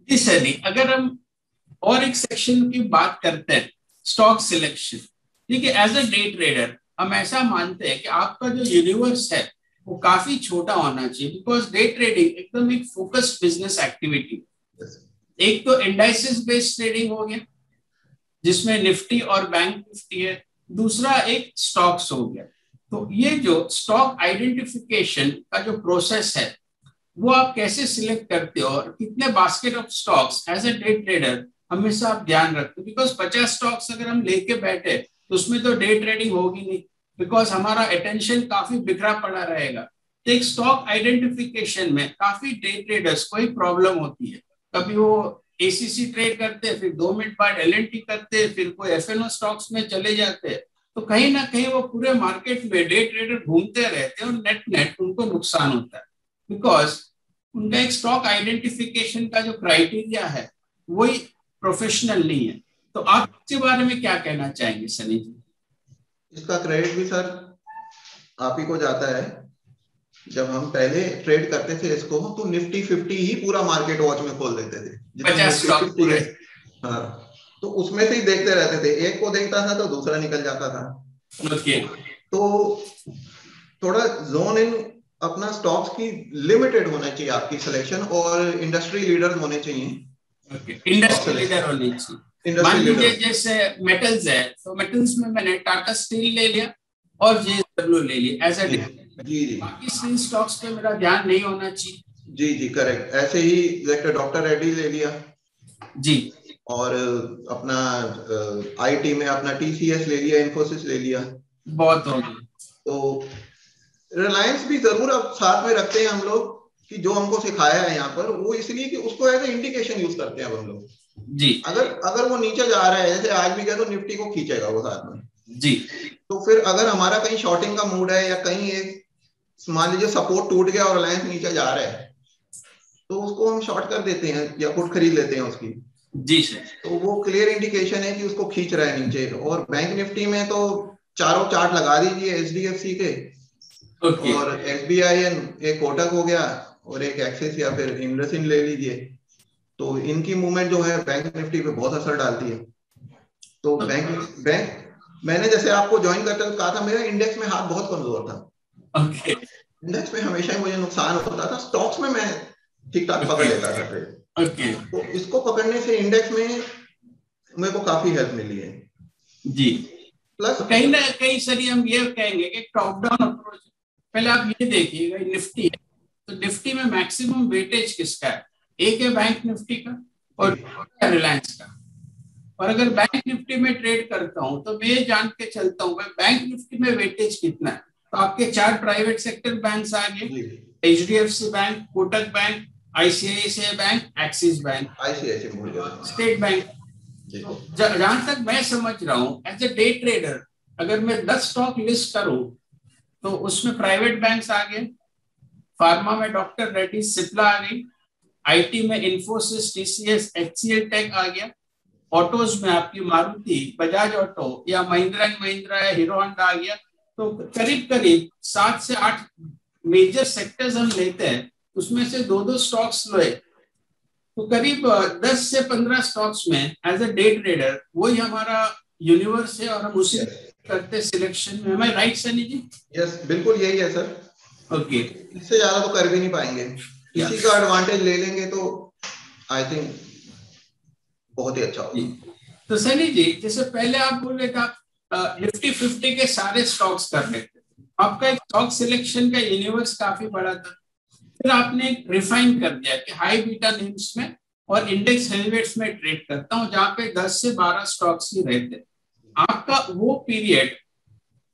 जी सनी, अगर हम और एक सेक्शन की बात करते हैं, स्टॉक सिलेक्शन। देखिए, एज अ डे ट्रेडर हम ऐसा मानते हैं कि आपका जो यूनिवर्स है वो काफी छोटा होना चाहिए, बिकॉज डे ट्रेडिंग एकदम एक फोकस्ड बिजनेस एक्टिविटी। एक तो इंडाइसेस बेस्ड ट्रेडिंग हो गया जिसमें निफ्टी और बैंक निफ्टी है, दूसरा एक स्टॉक्स हो गया। तो ये जो स्टॉक आइडेंटिफिकेशन का जो प्रोसेस है वो आप कैसे सिलेक्ट करते हो और कितने basket of stocks as a day trader हमेशा आप ध्यान रखते हो, बिकॉज 50 स्टॉक्स अगर हम लेके बैठे तो उसमें तो डे ट्रेडिंग होगी नहीं, बिकॉज हमारा अटेंशन काफी बिखरा पड़ा रहेगा। तो एक स्टॉक आइडेंटिफिकेशन में काफी डे ट्रेडर्स को एक प्रॉब्लम होती है। कभी वो एसीसी ट्रेड करते हैं, फिर 2 मिनट बाद एलएनटी करते हैं, फिर कोई एफएनओ स्टॉक्स में चले जाते हैं। तो कहीं ना कहीं वो पूरे मार्केट में डे ट्रेडर घूमते रहते हैं और नेट नेट उनको नुकसान होता है, बिकॉज उनका एक स्टॉक आइडेंटिफिकेशन का जो क्राइटेरिया है वही प्रोफेशनल नहीं है। तो आप इसके बारे में क्या कहना चाहेंगे सनी जी? इसका क्रेडिट भी सर आप ही को जाता है। जब हम पहले ट्रेड करते थे इसको तो निफ्टी 50 ही पूरा मार्केट वॉच में खोल देते थे, 50 स्टॉक पूरे। हाँ, तो उसमें से ही देखते रहते थे, एक को देखता था तो दूसरा निकल जाता था। ओके, तो थोड़ा जोन इन अपना स्टॉक्स की लिमिटेड होना चाहिए आपकी सिलेक्शन, और इंडस्ट्री लीडर होने चाहिए। ओके, इंडस्ट्री लीडर होने चाहिए। मान इंडस्ट्री लीजिए लीडर जैसे मेटल्स है, तो मेटल्स में मैंने टाटा स्टील ले लिया और जेएसडब्ल्यू ले लिया एज ए, जी जी, बाकी स्टील स्टॉक्स पे मेरा ध्यान नहीं होना चाहिए। जी जी करेक्ट। ऐसे ही डॉक्टर रेड्डी ले लिया जी, और अपना आईटी में अपना टीसीएस ले लिया, इन्फोसिस ले लिया। बहुत हो गया। तो रिलायंस भी जरूर अब साथ में रखते हैं हम लोग, कि जो हमको सिखाया है यहाँ पर, वो इसलिए कि उसको एज ए इंडिकेशन यूज करते हैं अब हम लोग। जी, अगर अगर वो नीचे जा रहा है, जैसे आज भी गया तो निफ्टी को खींचेगा वो साथ में। जी, तो फिर अगर हमारा कहीं शॉर्टिंग का मूड है या कहीं एक मान लीजिए सपोर्ट टूट गया और रिलायंस नीचे जा रहा है, तो उसको हम शॉर्ट कर देते हैं या पुट खरीद लेते हैं उसकी। जी सर। तो वो क्लियर इंडिकेशन है कि उसको खींच रहा है नीचे। और बैंक निफ्टी में तो चारों चार्ट लगा दीजिए एचडीएफसी के, ओके, और एसबीआई, एक कोटक हो गया और एक एक्सिस या फिर इंडसइंड ले लीजिए। तो इनकी मूवमेंट जो है बैंक निफ्टी पे बहुत असर डालती है। तो बैंक मैंने जैसे आपको ज्वाइन करते हुए कहा था, मेरा इंडेक्स में हाथ बहुत कमजोर था। ओके, इंडेक्स में हमेशा ही मुझे नुकसान होता था, स्टॉक्स में मैं ठीक ठाक पकड़ लेता था ट्रेड। ओके, तो इसको पकड़ने से इंडेक्स में मेरे को काफी हेल्प मिली है। जी। प्लस तो कहीं ना कहीं सर हम ये कहेंगे कि टॉप डाउन अप्रोच। पहले आप ये देखिएगा, निफ्टी है तो निफ्टी में मैक्सिमम वेटेज किसका है? एक है बैंक निफ्टी का और रिलायंस का। और अगर बैंक निफ्टी में ट्रेड करता हूं तो मैं जान के चलता हूं भाई बैंक निफ्टी में वेटेज कितना है। तो आपके 4 प्राइवेट सेक्टर बैंक्स आ गए, HDFC bank, Kotak bank, ICICI bank, axis bank, state bank. तो जहां तक मैं समझ रहा हूं एज ए डे ट्रेडर, अगर मैं 10 स्टॉक लिस्ट करूं तो उसमें प्राइवेट बैंक्स आ गए, फार्मा में डॉक्टर रेड्डी सिप्ला आ गई, आईटी में इन्फोसिस, टीसीएस, एचसीएल टेक आ गया, ऑटोज में आपकी मारुति, बजाज ऑटो या महिंद्रा एंड महिंद्रा या हीरो होंडा आ गया। तो करीब करीब 7 से 8 मेजर सेक्टर्स हम लेते हैं, उसमें से 2-2 स्टॉक्स ले, तो करीब 10 से 15 स्टॉक्स में एज ए डे ट्रेडर वही हमारा यूनिवर्स है और हम उसी करते सिलेक्शन में। हमें राइट सनी जी? यस, बिल्कुल यही है सर। ओके, इससे ज्यादा तो कर भी नहीं पाएंगे। किसी का एडवांटेज ले लेंगे तो आई थिंक बहुत ही अच्छा होगा। तो सनी जी, जैसे पहले आप बोल रहे थे आप निफ्टी 50 के सारे स्टॉक्स कर रहे थे, आपका एक स्टॉक सिलेक्शन का यूनिवर्स काफी बड़ा था। फिर आपने एक रिफाइन कर दिया कि हाई बीटा नेम्स में और इंडेक्स हेलवेट्स में ट्रेड करता हूं, जहां पे 10 से 12 स्टॉक्स ही रहते। आपका वो पीरियड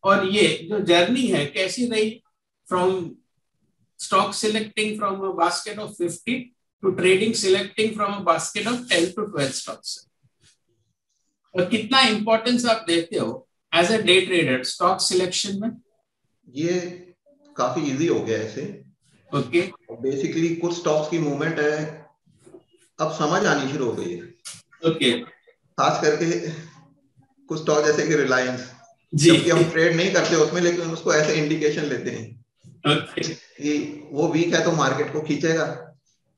और ये जो जर्नी है कैसी रही, from stock selecting from a basket of 50 to trading selecting from a basket of 10 to 12 stocks? और कितना इंपॉर्टेंस आप देते हो as a day trader stock selection में? ये काफी इजी हो गया ऐसे। ओके, बेसिकली कुछ स्टॉक्स की मूवमेंट है अब समझ आनी शुरू हो गई है। ओके, खास करके कुछ स्टॉक जैसे कि रिलायंस, जबकि हम ट्रेड नहीं करते उसमें, लेकिन उसको ऐसे इंडिकेशन लेते हैं कि वो वीक है तो मार्केट को खींचेगा,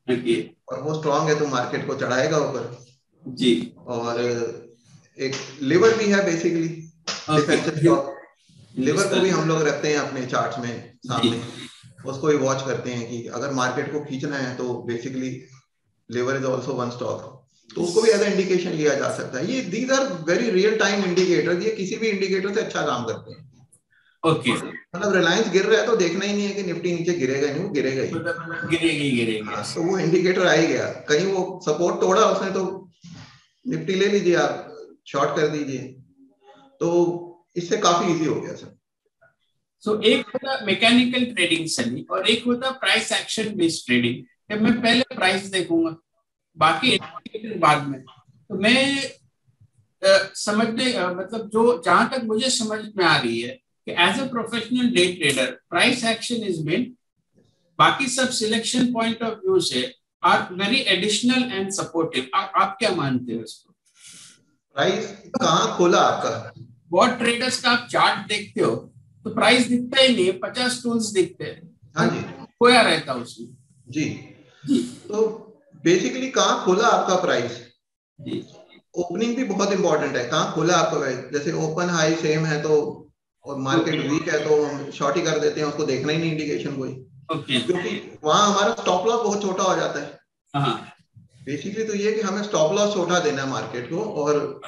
और वो स्ट्रांग है तो मार्केट को चढ़ाएगा ऊपर जी। और एक लिवर भी है बेसिकली, लिवर को भी हम लोग रखते हैं अपने चार्ट्स में सामने, उसको भी वॉच करते हैं कि अगर मार्केट को खींचना है तो basically liver is also one stock, तो उसको भी एज इंडिकेशन लिया जा सकता है। ये these are very real time indicators, ये किसी भी इंडिकेटर से अच्छा काम करते हैं। ओके, मतलब रिलायंस गिर रहा है तो देखना ही नहीं है कि निफ्टी नीचे गिरेगा नहीं, वो गिरेगा ही, गिरेगा। तो वो इंडिकेटर आ ही गया, कहीं वो सपोर्ट तोड़ा उसने तो निफ्टी ले लीजिए आप, शॉर्ट कर दीजिए, तो इससे काफी इजी हो गया सर। सो एक होता मैकेनिकल ट्रेडिंग सनी, और एक होता प्राइस एक्शन बेस्ड ट्रेडिंग। मैं पहले प्राइस देखूंगा, बाकी इंडिकेटर बाद में। तो मैं समझने मतलब जो जहां तक मुझे समझ में आ रही है कि as a professional day trader price action is main, बाकी सब सिलेक्शन पॉइंट ऑफ व्यू से are very additional and supportive. आप क्या मानते हो इसको? प्राइस कहाँ खोला आपका? बहुत ट्रेडर्स का आप चार्ट देखते हो तो प्राइस दिखता ही नहीं है, 50 टूल्स दिखते हैं, हाँ जी, खोया रहता उसमें जी। तो बेसिकली कहाँ खोला आपका प्राइस, ओपनिंग भी बहुत इंपॉर्टेंट है, कहाँ खोला आपका प्राइस। जैसे ओपन हाई सेम है तो और मार्केट वीक है तो हम शॉर्ट ही कर देते हैं, उसको देखना ही नहीं इंडिकेशन कोई, क्योंकि वहां हमारा स्टॉप लॉस बहुत छोटा हो जाता है। बेसिकली तो ये कि हमें स्टॉप लॉस छोटा देना है मार्केट को और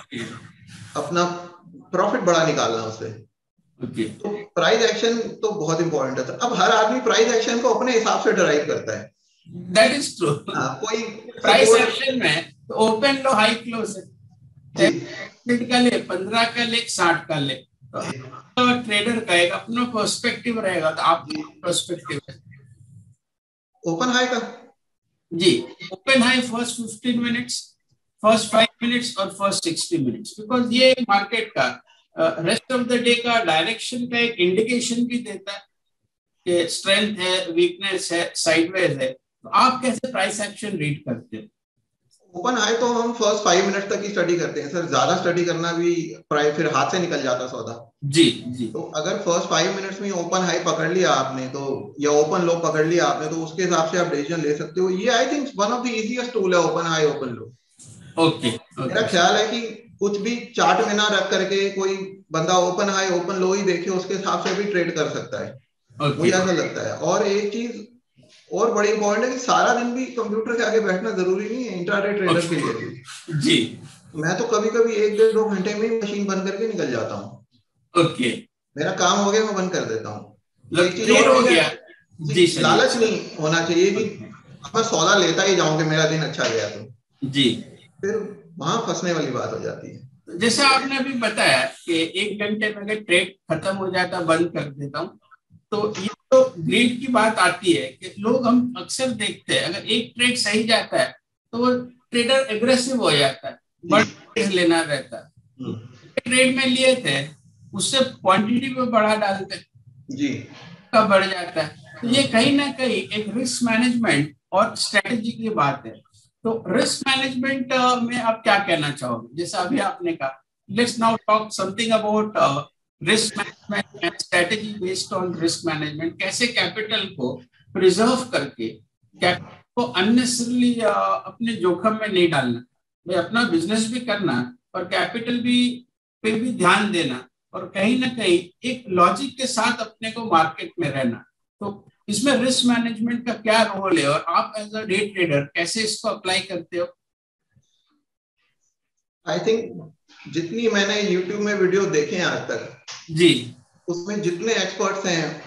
अपना प्रॉफिट बड़ा निकालना उससे। तो प्राइस एक्शन तो बहुत इंपॉर्टेंट है। अब हर आदमी प्राइस एक्शन को अपने हिसाब से ड्राइव करता है, दैट इज ट्रू। कोई प्राइस एक्शन में तो ओपन लो हाई क्लोज है, का ले 15 का ले 60 का ले, तो ट्रेडर का एक अपना पर्सपेक्टिव रहेगा। तो आपका पर्सपेक्टिव है ओपन हाई का? जी, open high first 15 minutes, first 5 minutes और फर्स्ट 60 मिनट्स, बिकॉज ये मार्केट का रेस्ट ऑफ द डे का डायरेक्शन का एक इंडिकेशन भी देता है कि स्ट्रेंथ है, वीकनेस है, साइडवेज है। तो आप कैसे प्राइस एक्शन रीड करते हो? ओपन हाई तो हम फर्स्ट 5 मिनट तक ही स्टडी करते हैं सर, ज्यादा स्टडी करना भी प्राइस फिर हाथ से निकल जाता सौदा। जी जी। तो अगर फर्स्ट 5 मिनट्स में ओपन हाई पकड़ लिया आपने तो, या ओपन लो पकड़ लिया आपने, तो उसके हिसाब से आप डिसीजन ले सकते हो। ये I think one of the easiest tool है open high open low. Okay, मेरा ख्याल है कि कुछ भी चार्ट में ना रख करके कोई बंदा ओपन हाई ओपन लो ही देखे, उसके हिसाब से भी ट्रेड कर सकता है, मुझे ऐसा लगता है। और एक चीज और बड़ी इंपॉर्टेंट है कि सारा दिन भी कंप्यूटर के आगे बैठना जरूरी नहीं है इंट्राडे ट्रेडर के लिए भी। जी, मैं तो कभी कभी 1-1.5-2 घंटे में ही मशीन बंद करके निकल जाता हूँ। ओके, मेरा काम हो गया, मैं बंद कर देता हूँ। एक चीज हो और गया जी, लालच नहीं होना चाहिए कि मैं सौदा लेता ही जाऊं कि मेरा दिन अच्छा गया, तो जी फिर वहां फंसने वाली बात हो जाती है। जैसे आपने अभी बताया कि 1 घंटे में अगर ट्रेड खत्म हो जाता बंद कर देता हूँ, तो ये तो ग्रीड की बात आती है कि लोग हम अक्सर देखते हैं अगर एक ट्रेड सही जाता है तो वो ट्रेडर एग्रेसिव हो जाता है, बड़ा लेना रहता है। ट्रेड में लिए थे उससे क्वांटिटी पे बढ़ा डालते जी, का बढ़ जाता है। तो ये कहीं ना कहीं एक रिस्क मैनेजमेंट और स्ट्रेटेजी की बात है। तो रिस्क मैनेजमेंट में आप क्या कहना चाहोगे? जैसा अभी आपने कहा, let's now talk something about risk management and strategy based on risk management. कैसे कैपिटल को प्रिजर्व करके कैपिटल को अननेसेसरली अपने जोखिम में नहीं डालना, भाई अपना बिजनेस भी करना और कैपिटल भी पे भी ध्यान देना, और कहीं ना कहीं एक लॉजिक के साथ अपने को मार्केट में रहना। तो इसमें रिस्क मैनेजमेंट का क्या रोल है और आप एज अ डे ट्रेडर कैसे इसको अप्लाई करते हो? आई थिंक जितनी मैंने YouTube में वीडियो देखे हैं आज तक जी, उसमें जितने एक्सपर्ट्स हैं,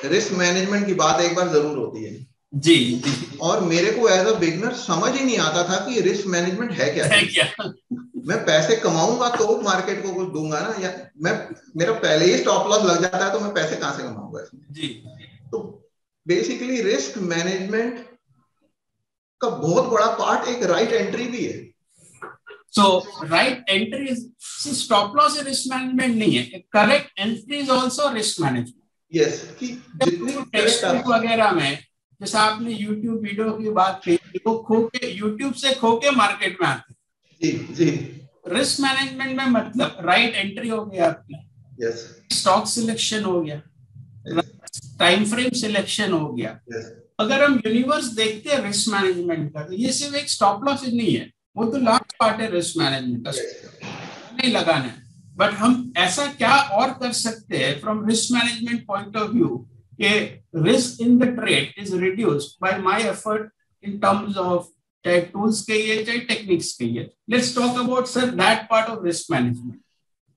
रिस्क मैनेजमेंट की बात एक बार जरूर होती है। जी जी। और मेरे को एज अ बिगनर समझ ही नहीं आता था कि रिस्क मैनेजमेंट है क्या। मैं पैसे कमाऊंगा तो मार्केट को कुछ दूंगा ना, या मेरा पहले ही स्टॉप लॉस लग जाता है तो मैं पैसे कहां से कमाऊंगा इसमें। जी। तो बेसिकली रिस्क मैनेजमेंट का बहुत बड़ा पार्ट एक राइट एंट्री भी है। So right entry, stop loss risk management नहीं है, correct entry is also risk management. Yes, कि जितनी टेक्स्ट बुक वगैरह में जैसा आपने YouTube वीडियो की बात की, वो खो के YouTube से खो के मार्केट में आते। जी जी। रिस्क मैनेजमेंट में मतलब राइट एंट्री हो गया आपकी, यस, स्टॉक सिलेक्शन हो गया, टाइम फ्रेम सिलेक्शन हो गया। यस, अगर हम यूनिवर्स देखते हैं रिस्क मैनेजमेंट का, तो ये सिर्फ एक स्टॉप लॉस नहीं है, वो तो लास्ट पार्ट है रिस्क मैनेजमेंट का, नहीं लगाना है। बट हम ऐसा क्या और कर सकते हैं from risk management point of view कि risk in the trade is reduced by my effort in terms of, चाहे टूल्स कहिए चाहे टेक्निक्स कहिए। Let's talk about sir that part of risk management.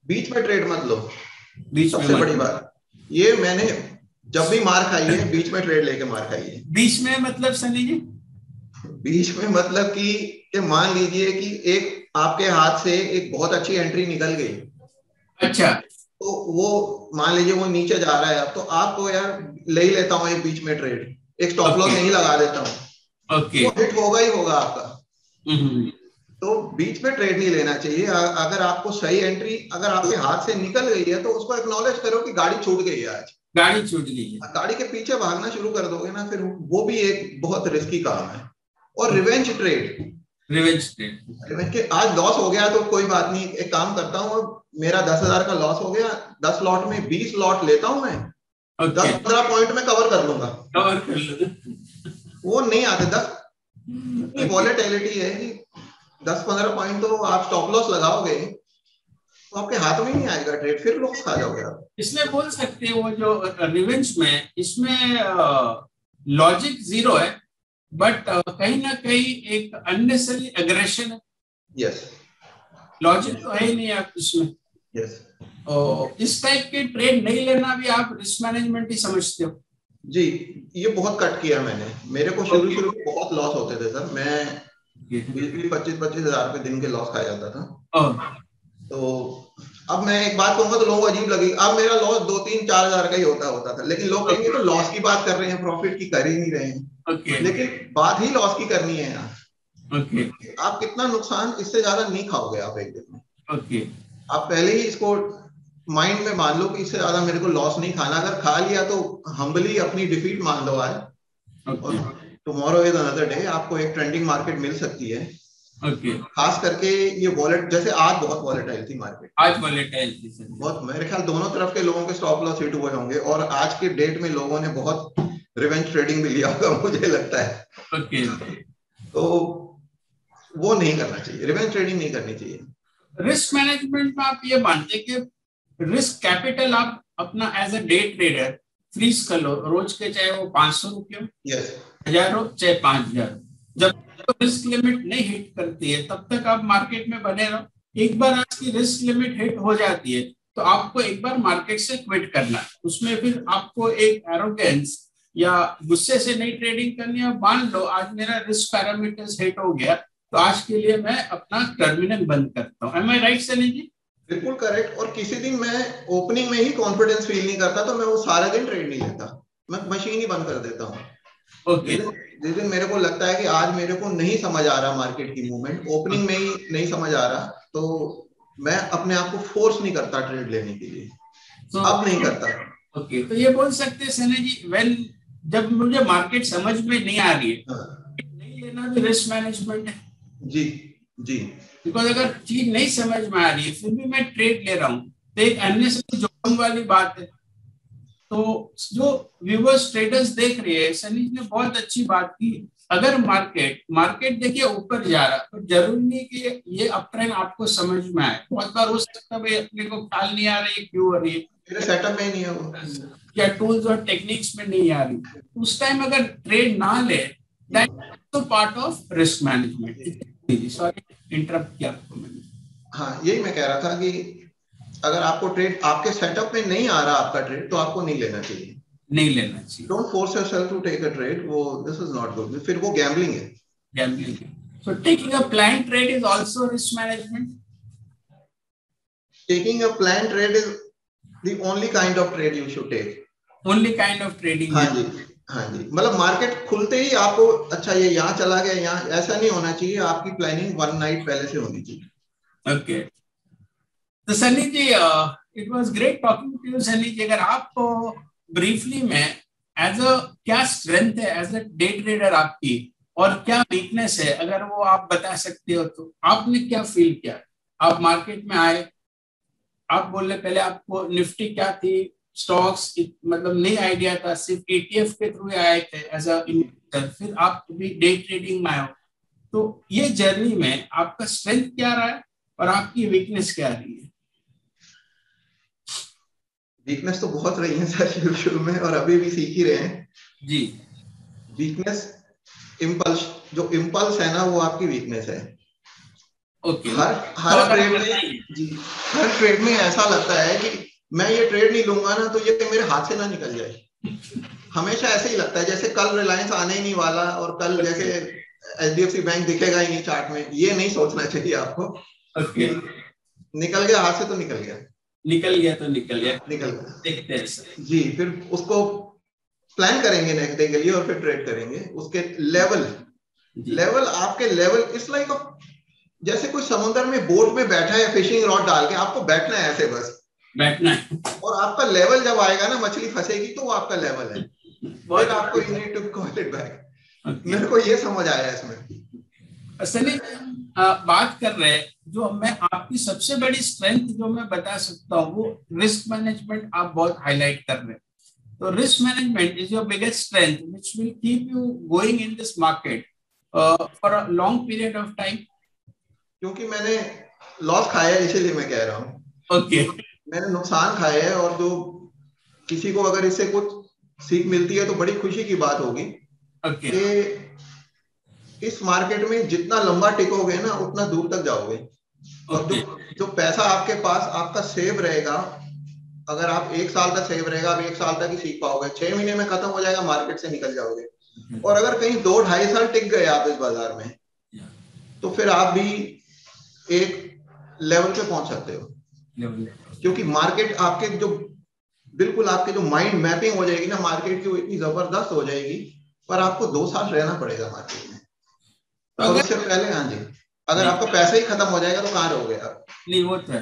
बीच में ट्रेड मत लो, बीच में सबसे बड़ी बात ये, मैंने जब भी मार खाई है बीच में ट्रेड लेके मार खाई है। बीच में मतलब सनी जी? बीच में मतलब कि मान लीजिए कि एक आपके हाथ से एक बहुत अच्छी एंट्री निकल गई, अच्छा, तो वो मान लीजिए वो नीचे जा रहा है, अब तो आपको यार ले ही लेता हूँ एक बीच में ट्रेड, एक स्टॉप लॉस यहीं लगा देता हूँ, ओके, वो हिट होगा ही होगा आपका। तो बीच में ट्रेड नहीं लेना चाहिए। अगर आपको सही एंट्री अगर आपके हाथ से निकल गई है तो उसको एक्नॉलेज करो कि गाड़ी छूट गई है, आज गाड़ी छूट गई है, गाड़ी के पीछे भागना शुरू कर दोगे ना, फिर वो भी एक बहुत रिस्की काम है। और रिवेंज ट्रेड, रिवेंज के आज लॉस हो गया तो कोई बात नहीं, एक काम करता हूँ, मेरा 10,000 का लॉस हो गया, 10 लॉट में 20 लॉट लेता हूँ मैं, 10-15 पॉइंट में कवर कर लूंगा, कवर कर लूंगा। वो नहीं आते 10, वॉलेटिलिटी है कि 10-15 पॉइंट तो आप स्टॉप लॉस लगाओगे तो आपके हाथ में नहीं आएगा ट्रेड, फिर लॉस खा जाओगे आप। इसमें बोल सकते हैं वो जो रिवेंज में, इसमें लॉजिक जीरो है, बट कहीं ना कहीं एक अननेसेसरी एग्रेशन है। यस, लॉजिक तो है ही नहीं आप इसमें। यस, इस टाइप के ट्रेड नहीं लेना भी आप रिस्क मैनेजमेंट ही समझते हो? जी, ये बहुत कट किया मैंने, मेरे को शुरू में बहुत लॉस होते थे सर, मैं 20-25 हजार रुपए दिन के लॉस खा जाता था। तो अब मैं एक बात कहूंगा तो लोगों को अजीब लगेगी, अब मेरा लॉस 2-3-4 हजार का ही होता था, लेकिन लोग कहेंगे तो लॉस की बात कर रहे हैं, प्रॉफिट की कर ही नहीं रहे हैं। लेकिन बात ही लॉस की करनी है यहाँ। आप कितना नुकसान, इससे ज्यादा नहीं खाओगे आप एक दिन में। आप पहले ही इसको माइंड में मान लो कि इससे ज्यादा मेरे को लॉस नहीं खाना, अगर खा लिया तो हम्बली अपनी डिफीट मान लो आज, और टुमारो इज अनदर डे, आपको एक ट्रेंडिंग मार्केट मिल सकती है। खास करके ये वॉलेट, जैसे आज बहुत वॉलेटाइल थी मार्केट, आज वॉलेटाइल थी बहुत, मेरे ख्याल दोनों तरफ के लोगों के स्टॉप लॉस हिट हुए होंगे, और आज के डेट में लोगों ने बहुत रिवेंज ट्रेडिंग भी लिया होगा मुझे लगता है। तो वो नहीं करना चाहिए, रिवेंज ट्रेडिंग नहीं करनी चाहिए। रिस्क मैनेजमेंट में आप ये मानते हैं कि रिस्क कैपिटल आप अपना as a day trader freeze कर लो, रोज के चाहे वो 500 रुपये, 1000 हो चाहे 5000, जब रिस्क लिमिट नहीं हिट करती है तब तक आप मार्केट में बने रहो। एक बार आपकी रिस्क लिमिट हिट हो जाती है तो आपको एक बार मार्केट से क्विट करना है, उसमें फिर आपको एक एरोगेंस या गुस्से से नहीं ट्रेडिंग करनी है। मान लो आज मेरा रिस्क पैरामीटर्स हिट हो गया तो आज के लिए मैं अपना टर्मिनल बंद करता हूँ। एम आई राइट सनी जी? बिल्कुल करेक्ट। और किसी दिन मैं ओपनिंग में ही कॉन्फिडेंस फील नहीं करता तो मैं वो सारा दिन ट्रेड नहीं लेता, मैं मशीन ही बंद कर देता हूँ। जिस दिन मेरे को लगता है कि आज मेरे को नहीं समझ आ रहा मार्केट की मूवमेंट, ओपनिंग में ही नहीं समझ आ रहा, तो मैं अपने आप को फोर्स नहीं करता ट्रेड लेने के लिए, अब नहीं करता। ओके, तो ये बोल सकते हैं सनी जी, व्हेन जब मुझे मार्केट समझ में नहीं आ रही है, नहीं लेना भी रिस्क मैनेजमेंट है। जी जी, बिकॉज अगर चीज नहीं समझ में आ रही है फिर भी मैं ट्रेड ले रहा हूँ तो एक अननेसेसरी जोखिम वाली बात है। तो जो व्यूअर्स ट्रेडर्स देख रहे हैं, सनी ने बहुत अच्छी बात की, अगर मार्केट देखिए ऊपर जा रहा तो जरूरी नहीं कि ये अप ट्रेंड आपको समझ में आए। बहुत बार हो सकता है अपने को ख्याल नहीं आ रही है क्यों हो रही है, मेरे सेटअप में नहीं है वो, या टूल्स और टेक्निक्स में नहीं आ रही, उस टाइम अगर ट्रेड ना ले, दैट तो part of risk management. Sorry interrupt किया आपको मैंने। हाँ, यही मैं कह रहा था कि अगर आपको ट्रेड आपके सेटअप में नहीं आ रहा आपका ट्रेड तो आपको नहीं लेना चाहिए, नहीं लेना चाहिए। Don't force yourself to take a trade, वो दिस इज नॉट गुड, फिर वो गैम्बलिंग है। गैम्बलिंग है। So taking a plan trade is also risk management. Taking a plan trade is the only kind of trade you should take, only kind of trading. हाँ जी, हाँ जी, मतलब मार्केट खुलते ही आपको अच्छा ये यहाँ चला गया, यहाँ, ऐसा नहीं होना चाहिए, आपकी प्लानिंग वन नाइट पहले से होनी चाहिए। ओके, तो Sunny ji, it was great talking to you Sunny ji. अगर आप ब्रीफली में एज अ क्या स्ट्रेंथ है एज अ डे ट्रेडर आपकी और क्या वीकनेस है, अगर वो आप बता सकते हो तो। आपने क्या फील किया, आप मार्केट में आए, आप बोल रहे पहले आपको निफ्टी क्या थी, स्टॉक्स मतलब नहीं आइडिया था, सिर्फ ETF के थ्रू आए थे एज अ इन्वेस्टर, फिर आप अभी डे ट्रेडिंग में आए हो। तो ये जर्नी में आपका स्ट्रेंथ क्या रहा है और आपकी वीकनेस क्या रही है? वीकनेस तो बहुत रही है सर शुरू शुरू में, और अभी भी सीख ही रहे हैं जी। वीकनेस इम्पल्स, जो इम्पल्स है ना वो आपकी वीकनेस है। ओके। हर ट्रेड में जी, हर ट्रेड में ऐसा लगता है कि मैं ये ट्रेड नहीं लूंगा ना तो ये मेरे हाथ से ना निकल जाए। हमेशा ऐसे ही लगता है जैसे कल रिलायंस आने ही नहीं वाला, और कल जैसे HDFC बैंक दिखेगा ही नहीं चार्ट में। ये नहीं सोचना चाहिए आपको कि निकल गया हाथ से तो निकल गया, निकल गया तो निकल गया, निकल गया। देखते हैं जी, फिर उसको प्लान करेंगे नेक्स्ट डे के लिए और फिर ट्रेड करेंगे। उसके लेवल आपके लेवल इट्स लाइक जैसे कोई समुद्र में बोट में बैठा है फिशिंग रॉड डाल के, आपको बैठना है ऐसे, बस बैठना है, और आपका लेवल जब आएगा ना मछली फंसेगी तो वो आपका लेवल है, फिर आपको you need to call it back. मेरे को ये समझ आया इसमें। असली बात कर रहे हैं, जो मैं आपकी सबसे बड़ी स्ट्रेंथ जो मैं बता सकता हूँ वो रिस्क मैनेजमेंट आप बहुत हाईलाइट कर रहे हैं। तो risk management is your biggest strength which will keep you going in this market for a long period of time. क्योंकि मैंने लॉस खाया है इसीलिए मैं कह रहा हूँ। ओके। मैंने नुकसान खाया है, और जो किसी को अगर इससे कुछ सीख मिलती है तो बड़ी खुशी की बात होगी कि इस मार्केट में जितना लंबा टिकोगे ना उतना दूर तक जाओगे। और जो पैसा आपके पास आपका सेव रहेगा, अगर आप 1 साल का सेव रहेगा, आप 1 साल तक ही सीख पाओगे, 6 महीने में खत्म हो जाएगा, मार्केट से निकल जाओगे। और अगर कहीं 2-2.5 साल टिक गए आप इस बाजार में, तो फिर आप भी एक लेवल पे पहुंच सकते हो, क्योंकि मार्केट आपके जो बिल्कुल आपके जो माइंड मैपिंग हो जाएगी ना मार्केट की, वो इतनी जबरदस्त हो जाएगी। पर आपको 2 साल रहना पड़ेगा मार्केट में, और उससे पहले हाँ जी, अगर आपका पैसा ही खत्म हो जाएगा तो कहाँ रहोगे आप? नहीं, वो तो है।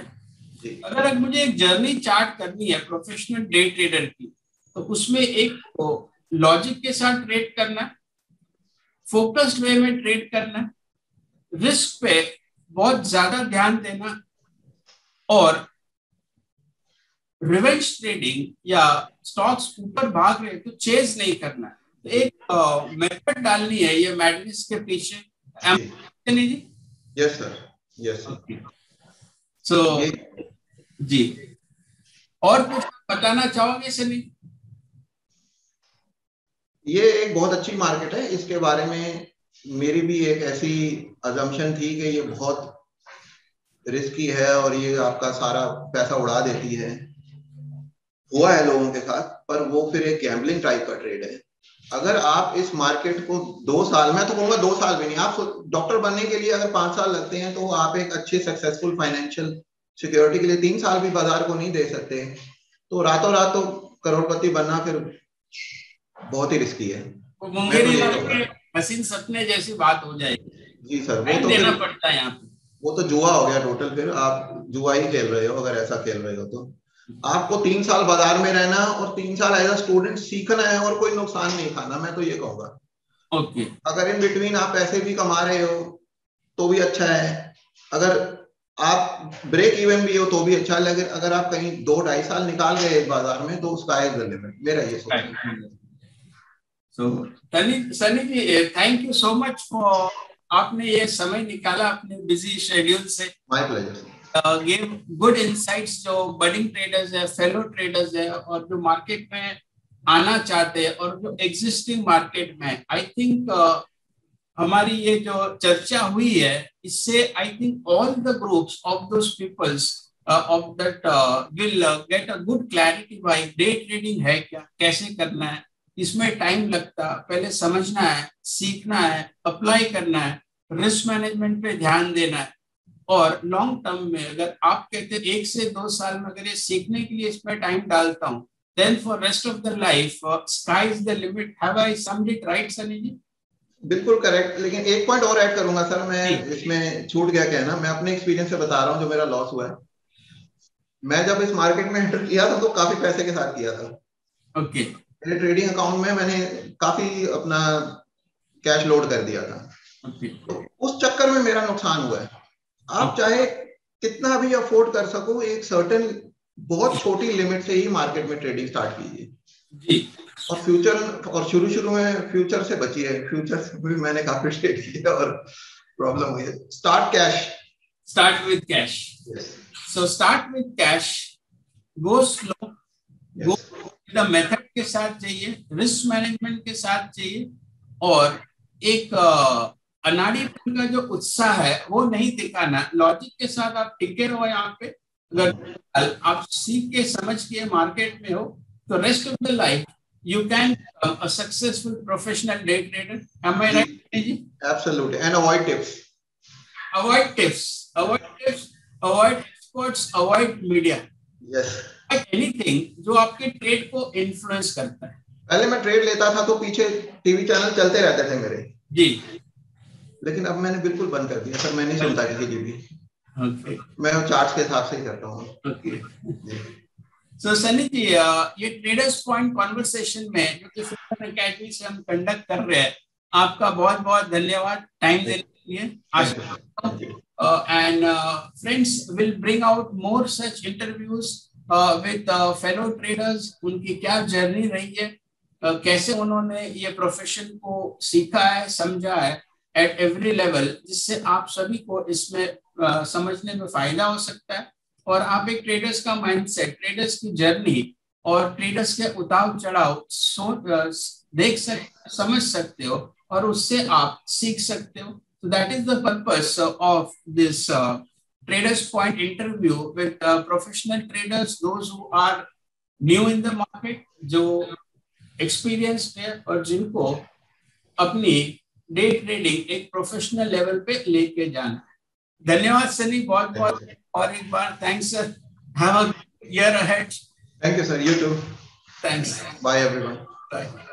अगर मुझे एक जर्नी चार्ट करनी है प्रोफेशनल डे ट्रेडर की, तो उसमें एक लॉजिक के साथ ट्रेड करना, फोकस्ड वे में ट्रेड करना, रिस्क पे बहुत ज्यादा ध्यान देना, और रिवेंज ट्रेडिंग या स्टॉक्स ऊपर भाग रहे तो चेज नहीं करना। तो एक मेथड डालनी है ये मैडनेस के पीछे। जी यस सर, यस सर। सो जी, और कुछ बताना चाहोगे सनी? ये एक बहुत अच्छी मार्केट है, इसके बारे में मेरी भी एक ऐसी अजम्पशन थी कि ये बहुत रिस्की है और ये आपका सारा पैसा उड़ा देती है। हुआ है लोगों के साथ, पर वो फिर एक गैम्बलिंग टाइप का ट्रेड है। अगर आप इस मार्केट को 2 साल, मैं तो कहूंगा 2 साल भी नहीं, आप डॉक्टर बनने के लिए अगर 5 साल लगते हैं तो आप एक अच्छे सक्सेसफुल फाइनेंशियल सिक्योरिटी के लिए 3 साल भी बाजार को नहीं दे सकते, तो रातों रात तो करोड़पति बनना फिर बहुत ही रिस्की है। मशीन सपने जैसी बात हो जाएगी। जी सर, वो तो देना पड़ता है यहाँ पे, वो तो जुआ हो गया टोटल। फिर आप जुआ ही खेल रहे हो अगर ऐसा खेल रहे हो तो। आपको 3 साल बाजार में रहना और 3 साल एज अ स्टूडेंट सीखना है और कोई नुकसान नहीं खाना, मैं तो ये कहूंगा। ओके। अगर इन बिटवीन आप पैसे भी कमा रहे हो तो भी अच्छा है, अगर आप ब्रेक इवन भी हो तो भी अच्छा है, लेकिन अगर आप कहीं 2-2.5 साल निकाल गए इस बाजार में तो स्काई इज द लिमिट, मेरा ये सोच है। So Sunny ji, thank you so much for, आपने ये समय निकाला अपने बिजी शेड्यूल से। My pleasure. Give good insights जो बडिंग ट्रेडर्स है, फेलो ट्रेडर्स है, और जो मार्केट में आना चाहते हैं और जो एग्जिस्टिंग मार्केट में, आई थिंक हमारी ये जो चर्चा हुई है इससे I think all the groups of those peoples of that will get a good clarity भाई डे ट्रेडिंग है क्या, कैसे करना है, इसमें टाइम लगता, पहले समझना है, सीखना है, अप्लाई करना है, रिस्क मैनेजमेंट पे ध्यान देना है, और लॉन्ग टर्म में अगर आप कहते हैं 1 से 2 साल में अगर ये सीखने के लिए इसमें टाइम डालता हूँ, then for rest of the life sky is the limit. Have I summed it right, Sunny जी? बिल्कुल करेक्ट, लेकिन एक पॉइंट और ऐड करूंगा सर, मैं इसमें छूट गया कहना, मैं अपने एक्सपीरियंस से बता रहा हूँ जो मेरा लॉस हुआ है। मैं जब इस मार्केट में एंटर किया था तो काफी पैसे के साथ किया था। ओके। मेरे ट्रेडिंग अकाउंट में मैंने काफी अपना कैश लोड कर दिया था। तो उस चक्कर में मेरा नुकसान हुआ है। आप चाहे कितना भी अफोर्ड कर सको, एक सर्टेन बहुत छोटी लिमिट से ही मार्केट में ट्रेडिंग स्टार्ट कीजिए जी। और फ्यूचर, और शुरू में फ्यूचर से बचिए। फ्यूचर से भी मैंने काफी ट्रेड किया और प्रॉब्लम हुई है। Start with cash. So start with cash, go slow, go the method के साथ चाहिए, रिस्क मैनेजमेंट के साथ चाहिए, और एक अनाड़ीपन का जो उत्साह है वो नहीं दिखाना। लॉजिक के साथ आप टिके रहो यहाँ पे। अगर आप सीख के समझ के मार्केट में हो तो rest of the life you can become a successful professional day trader. Am I right? Absolutely. And avoid tips. Avoid experts, avoid media. Yes. Avoid anything जो आपके ट्रेड को इन्फ्लुएंस करता है। पहले मैं ट्रेड लेता था तो पीछे टीवी चैनल चलते रहते थे मेरे जी, लेकिन अब मैंने बिल्कुल बंद कर दिया सर। मैं नहीं सुनता किसी की भी। ओके, मैं चार्ट्स के हिसाब से ही करता हूँ। ओके। सो सनी जी, ये ट्रेडर्स पॉइंट कॉन्वर्सेशन में जो कि फिल्म एकेडमी से हम कंडक्ट कर रहे हैं, आपका बहुत बहुत धन्यवाद टाइम देने के लिए। And friends will bring out more such interviews with fellow traders. उनकी क्या जर्नी रही है, कैसे उन्होंने ये प्रोफेशन को सीखा है, समझा है एट एवरी लेवल, जिससे आप सभी को इसमें समझने में फायदा हो सकता है और आप एक ट्रेडर्स का माइंडसेट, ट्रेडर्स की जर्नी और ट्रेडर्स के उतार चढ़ाव देख सकते, समझ सकते हो और उससे आप सीख सकते हो। So that is the purpose of this Traders Point interview with professional traders, those who are new in the market, जो experienced है और जिनको अपनी डे ट्रेडिंग एक प्रोफेशनल लेवल पे लेके जाना है। धन्यवाद सनी, बहुत बहुत और एक बार thanks sir. Have a year ahead. Thank you sir, you too. Thanks, bye everyone. Bye.